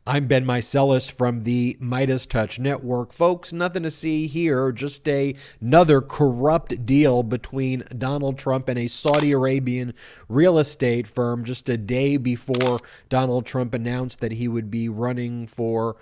I'm Ben Meiselas from the MeidasTouch network. Folks, nothing to see here, just another corrupt deal between Donald Trump and a Saudi Arabian real estate firm just a day before Donald Trump announced that he would be running for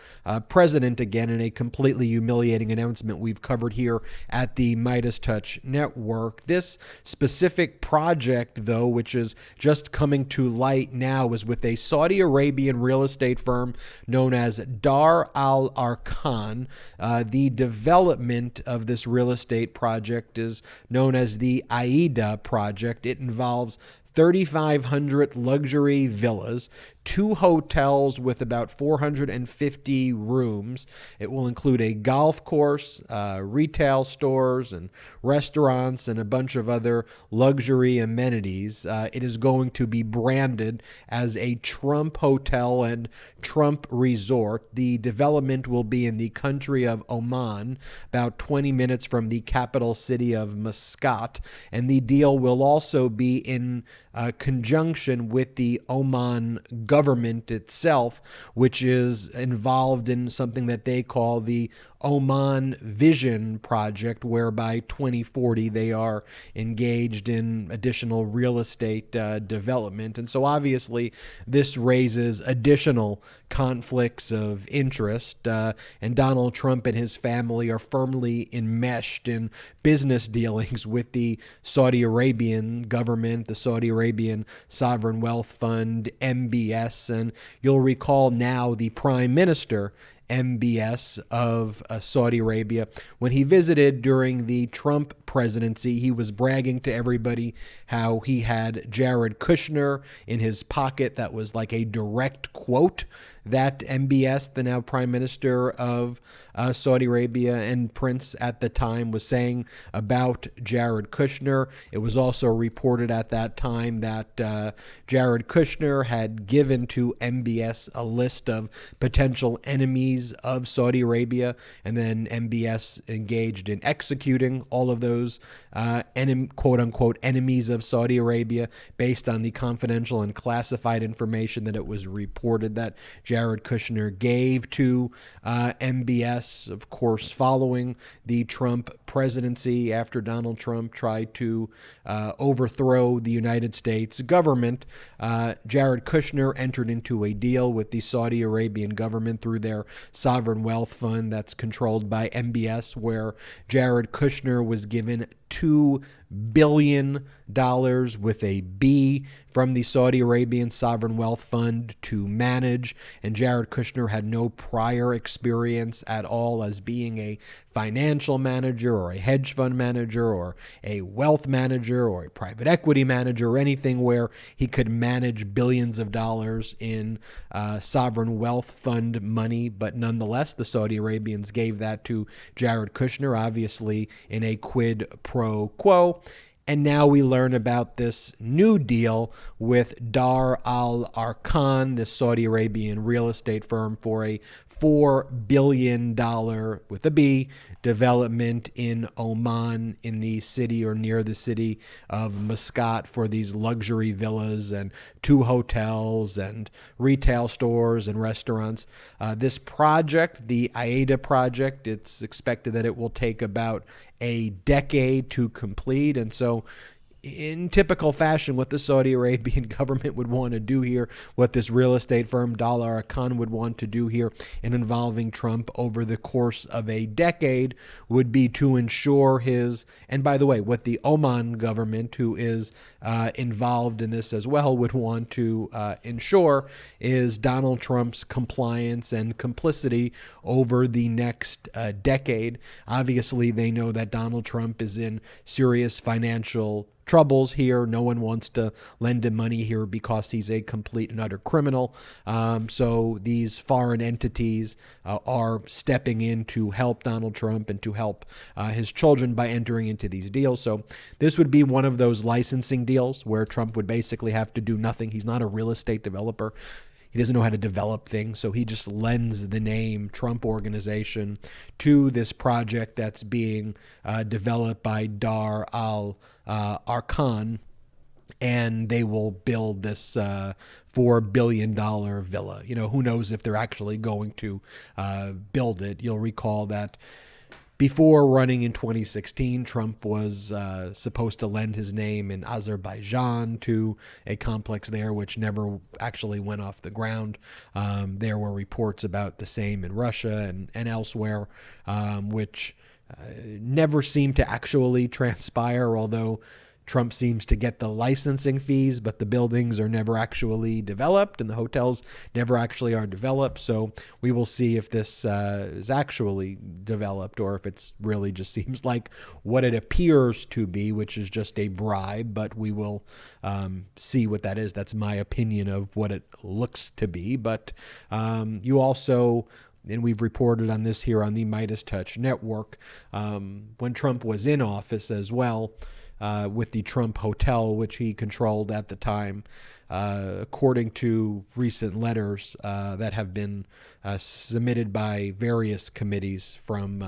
president again, in a completely humiliating announcement we've covered here at the MeidasTouch network. This specific project, though, which is just coming to light now, is with a Saudi Arabian real estate firm known as Dar Al Arkan. The development of this real estate project is known as the AIDA project. It involves 3,500 luxury villas, 2 hotels with about 450 rooms. It will include a golf course, retail stores and restaurants, and a bunch of other luxury amenities. It is going to be branded as a Trump hotel and Trump resort. The development will be in the country of Oman, about 20 minutes from the capital city of Muscat, and the deal will also be in conjunction with the Oman government itself, which is involved in something that they call the Oman Vision Project, where by 2040 they are engaged in additional real estate development. And so obviously this raises additional conflicts of interest, and Donald Trump and his family are firmly enmeshed in business dealings with the Saudi Arabian government, the Saudi Arabian Sovereign Wealth Fund, MBS, and you'll recall now the Prime Minister MBS of Saudi Arabia. When he visited during the Trump presidency, he was bragging to everybody how he had Jared Kushner in his pocket. That was like a direct quote that MBS, the now Prime Minister of Saudi Arabia and Prince at the time, was saying about Jared Kushner. It was also reported at that time that Jared Kushner had given to MBS a list of potential enemies of Saudi Arabia, and then MBS engaged in executing all of those quote-unquote enemies of Saudi Arabia based on the confidential and classified information that it was reported that Jared Kushner gave to MBS, of course, following the Trump presidency, after Donald Trump tried to overthrow the United States government. Jared Kushner entered into a deal with the Saudi Arabian government through their sovereign wealth fund that's controlled by MBS, where Jared Kushner was given $2 billion with a B from the Saudi Arabian Sovereign Wealth Fund to manage, and Jared Kushner had no prior experience at all as being a financial manager or a hedge fund manager or a wealth manager or a private equity manager or anything where he could manage billions of dollars in sovereign wealth fund money. But nonetheless, the Saudi Arabians gave that to Jared Kushner, obviously in a quid pro quo. And now we learn about this new deal with Dar Al Arkan, this Saudi Arabian real estate firm, for a $4 billion, with a B, development in Oman, in the city or near the city of Muscat, for these luxury villas and 2 hotels and retail stores and restaurants. This project, the AIDA project, it's expected that it will take about a decade to complete. And so in typical fashion, what the Saudi Arabian government would want to do here, what this real estate firm Dar Al Arkan would want to do here in involving Trump over the course of a decade, would be to ensure his, and by the way, what the Oman government, who is involved in this as well, would want to ensure is Donald Trump's compliance and complicity over the next decade. Obviously, they know that Donald Trump is in serious financial troubles here. No one wants to lend him money here because he's a complete and utter criminal. So these foreign entities are stepping in to help Donald Trump and to help his children by entering into these deals. So this would be one of those licensing deals where Trump would basically have to do nothing. He's not a real estate developer. He doesn't know how to develop things, so he just lends the name Trump Organization to this project that's being developed by Dar Al Arkan. and they will build this $4 billion villa. Who knows if they're actually going to build it. You'll recall that before running in 2016, Trump was supposed to lend his name in Azerbaijan to a complex there, which never actually went off the ground. There were reports about the same in Russia and elsewhere, which never seemed to actually transpire, although Trump seems to get the licensing fees, but the buildings are never actually developed and the hotels never actually are developed. So we will see if this is actually developed or if it's really just seems like what it appears to be, which is just a bribe. But we will see what that is. That's my opinion of what it looks to be. But you also... and we've reported on this here on the MeidasTouch network, when Trump was in office as well, with the Trump Hotel, which he controlled at the time, according to recent letters that have been submitted by various committees from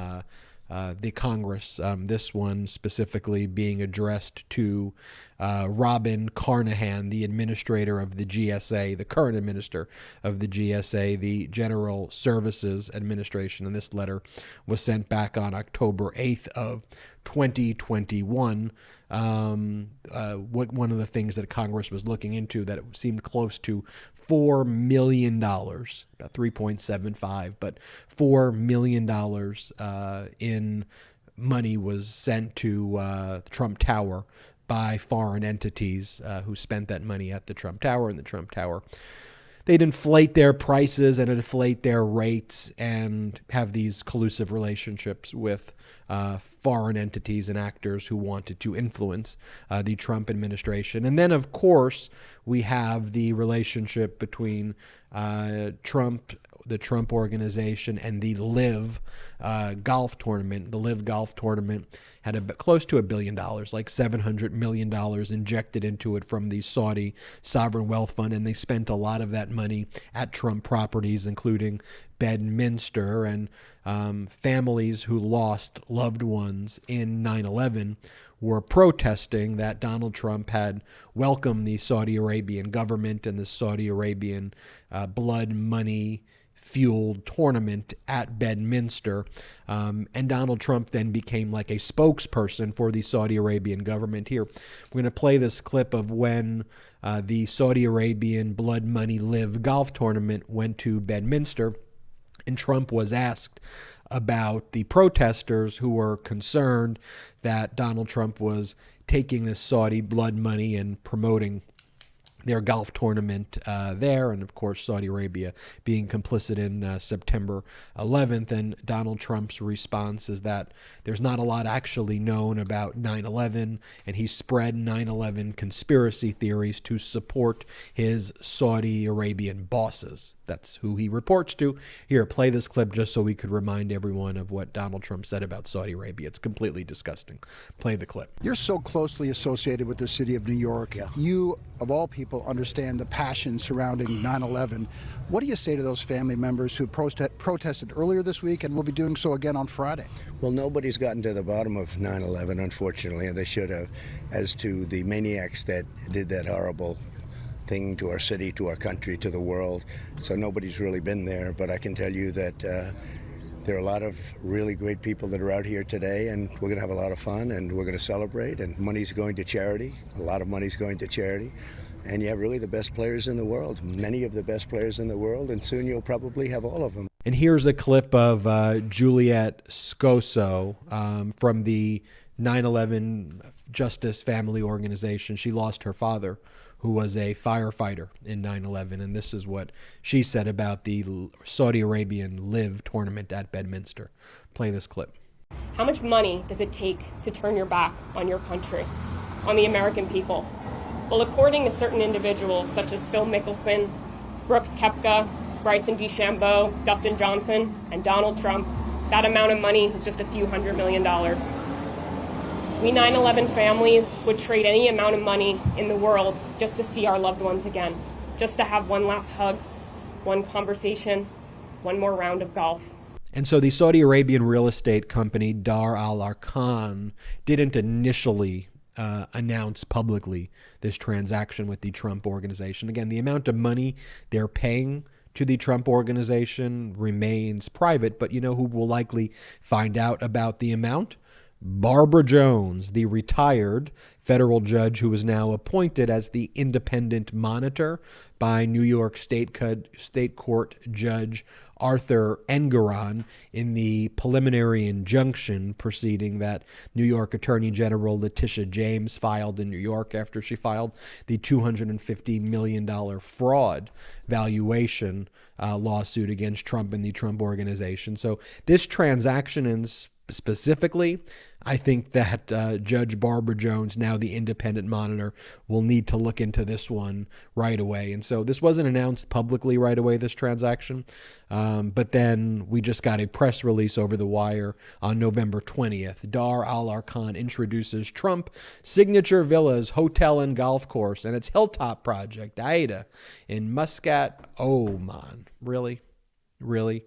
the Congress, this one specifically being addressed to Robin Carnahan, the administrator of the GSA, the current administrator of the GSA, the General Services Administration. And this letter was sent back on October 8th of 2021. One of the things that Congress was looking into, that it seemed close to $4 million, about 3.75, but $4 million in money was sent to the Trump Tower by foreign entities who spent that money at the Trump Tower. And the Trump Tower, they'd inflate their prices and inflate their rates and have these collusive relationships with foreign entities and actors who wanted to influence the Trump administration. And then, of course, we have the relationship between Trump, the Trump organization, and the LIV golf tournament. The LIV golf tournament had close to $1 billion, like $700 million injected into it from the Saudi Sovereign Wealth Fund, and they spent a lot of that money at Trump properties, including Bedminster, and families who lost loved ones in 9/11 were protesting that Donald Trump had welcomed the Saudi Arabian government and the Saudi Arabian blood money fueled tournament at Bedminster. And Donald Trump then became like a spokesperson for the Saudi Arabian government. Here, we're going to play this clip of when the Saudi Arabian blood money LIV golf tournament went to Bedminster, and Trump was asked about the protesters who were concerned that Donald Trump was taking this Saudi blood money and promoting their golf tournament there, and of course Saudi Arabia being complicit in September 11th. And Donald Trump's response is that there's not a lot actually known about 9/11, and he spread 9/11 conspiracy theories to support his Saudi Arabian bosses. That's who he reports to. Here, play this clip just so we could remind everyone of what Donald Trump said about Saudi Arabia. It's completely disgusting. Play the clip. You're so closely associated with the city of New York. Yeah. You, of all people, understand the passion surrounding 9/11. What do you say to those family members who protested earlier this week and will be doing so again on Friday? Well, nobody's gotten to the bottom of 9/11, unfortunately, and they should have, as to the maniacs that did that horrible thing to our city, to our country, to the world. So nobody's really been there, but I can tell you that there are a lot of really great people that are out here today, and we're going to have a lot of fun, and we're going to celebrate, and money's going to charity. A lot of money's going to charity. And you have really the best players in the world, many of the best players in the world, and soon you'll probably have all of them. And here's a clip of Juliet Scoso from the 9/11 Justice Family Organization. She lost her father, who was a firefighter in 9/11, and this is what she said about the Saudi Arabian LIV tournament at Bedminster. Play this clip. How much money does it take to turn your back on your country, on the American people? Well, according to certain individuals, such as Phil Mickelson, Brooks Koepka, Bryson DeChambeau, Dustin Johnson, and Donald Trump, that amount of money is just a few $100 million. We 9/11 families would trade any amount of money in the world just to see our loved ones again, just to have one last hug, one conversation, one more round of golf. And so the Saudi Arabian real estate company Dar Al Arkan didn't initially announce publicly this transaction with the Trump organization. Again, the amount of money they're paying to the Trump organization remains private, but you know who will likely find out about the amount? Barbara Jones, the retired federal judge who is now appointed as the independent monitor by New York State Court Judge Arthur Engoron in the preliminary injunction proceeding that New York Attorney General Letitia James filed in New York after she filed the $250 million fraud valuation lawsuit against Trump and the Trump organization. So this transaction is specifically, I think that Judge Barbara Jones, now the independent monitor, will need to look into this one right away. And so this wasn't announced publicly right away, this transaction, but then we just got a press release over the wire on November 20th. Dar al-Arkan introduces Trump Signature Villas, Hotel and Golf Course, and its Hilltop project, AIDA, in Muscat, Oman. Really? Really?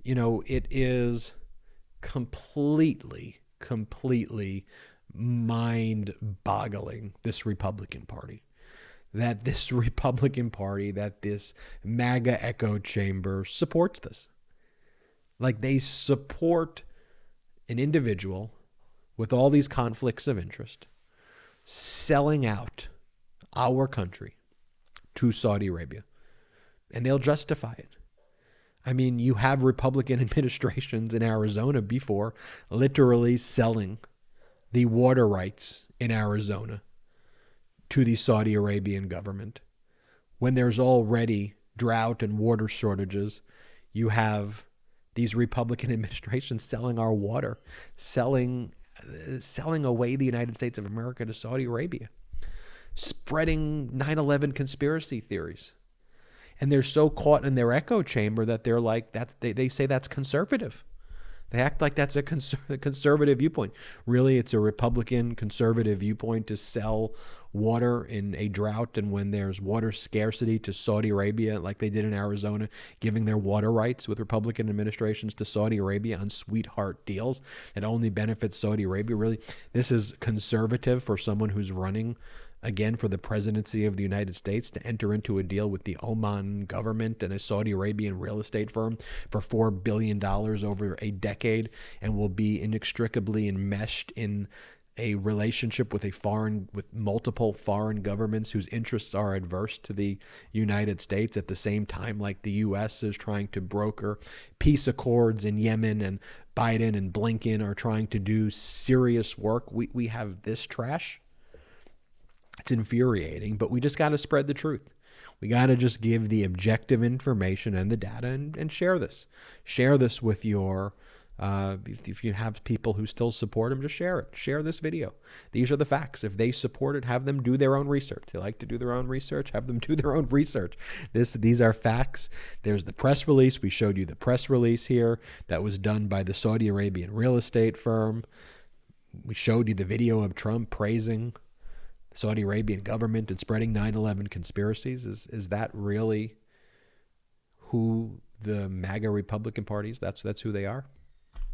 You know, it is completely mind-boggling, this Republican Party. That this MAGA echo chamber supports this. Like, they support an individual with all these conflicts of interest selling out our country to Saudi Arabia. And they'll justify it. I mean, you have Republican administrations in Arizona before literally selling the water rights in Arizona to the Saudi Arabian government. When there's already drought and water shortages, you have these Republican administrations selling our water, selling away the United States of America to Saudi Arabia, spreading 9/11 conspiracy theories. And they're so caught in their echo chamber that they're like, they say that's conservative. They act like that's a conservative viewpoint. Really, it's a Republican conservative viewpoint to sell water in a drought and when there's water scarcity to Saudi Arabia, like they did in Arizona, giving their water rights with Republican administrations to Saudi Arabia on sweetheart deals that only benefit Saudi Arabia. Really, this is conservative for someone who's running again for the presidency of the United States to enter into a deal with the Oman government and a Saudi Arabian real estate firm for $4 billion over a decade, and will be inextricably enmeshed in a relationship with multiple foreign governments whose interests are adverse to the United States at the same time, like the U.S. is trying to broker peace accords in Yemen, and Biden and Blinken are trying to do serious work. We have this trash. It's infuriating, but we just got to spread the truth. We got to just give the objective information and the data and share this. Share this with your, if you have people who still support him, just share it. Share this video. These are the facts. If they support it, have them do their own research. They like to do their own research, have them do their own research. These are facts. There's the press release. We showed you the press release here that was done by the Saudi Arabian real estate firm. We showed you the video of Trump praising Saudi Arabian government and spreading 9/11 conspiracies. Is that really who the MAGA Republican Party is? That's who they are.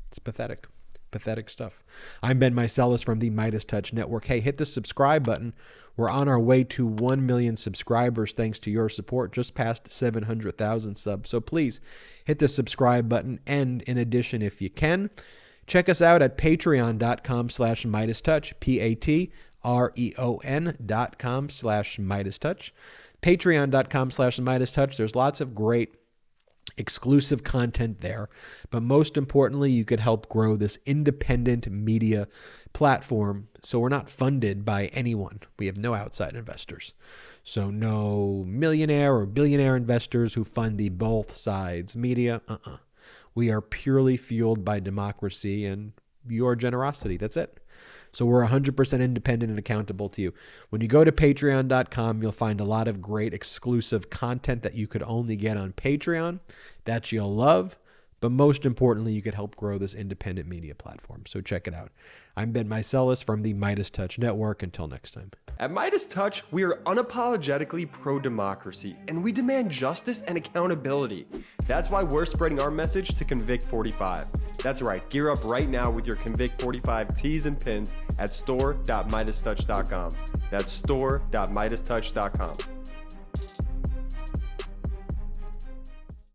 It's pathetic. Pathetic stuff. I'm Ben Meiselas from the MeidasTouch Network. Hey, hit the subscribe button. We're on our way to 1 million subscribers thanks to your support, just past 700,000 subs. So please hit the subscribe button. And in addition, if you can, check us out at patreon.com/MeidasTouch, patreon.com/MeidasTouch, patreon.com/MeidasTouch. There's lots of great exclusive content there, but most importantly, you could help grow this independent media platform. So we're not funded by anyone. We have no outside investors. So no millionaire or billionaire investors who fund the both sides media. We are purely fueled by democracy and your generosity. That's it. So we're 100% independent and accountable to you. When you go to patreon.com, you'll find a lot of great exclusive content that you could only get on Patreon that you'll love. but most importantly, you could help grow this independent media platform. So check it out. I'm Ben Meiselas from the MeidasTouch Network. Until next time. At MeidasTouch, we are unapologetically pro-democracy, and we demand justice and accountability. That's why we're spreading our message to Convict 45. That's right, gear up right now with your Convict 45 tees and pins at store.meidastouch.com. That's store.meidastouch.com.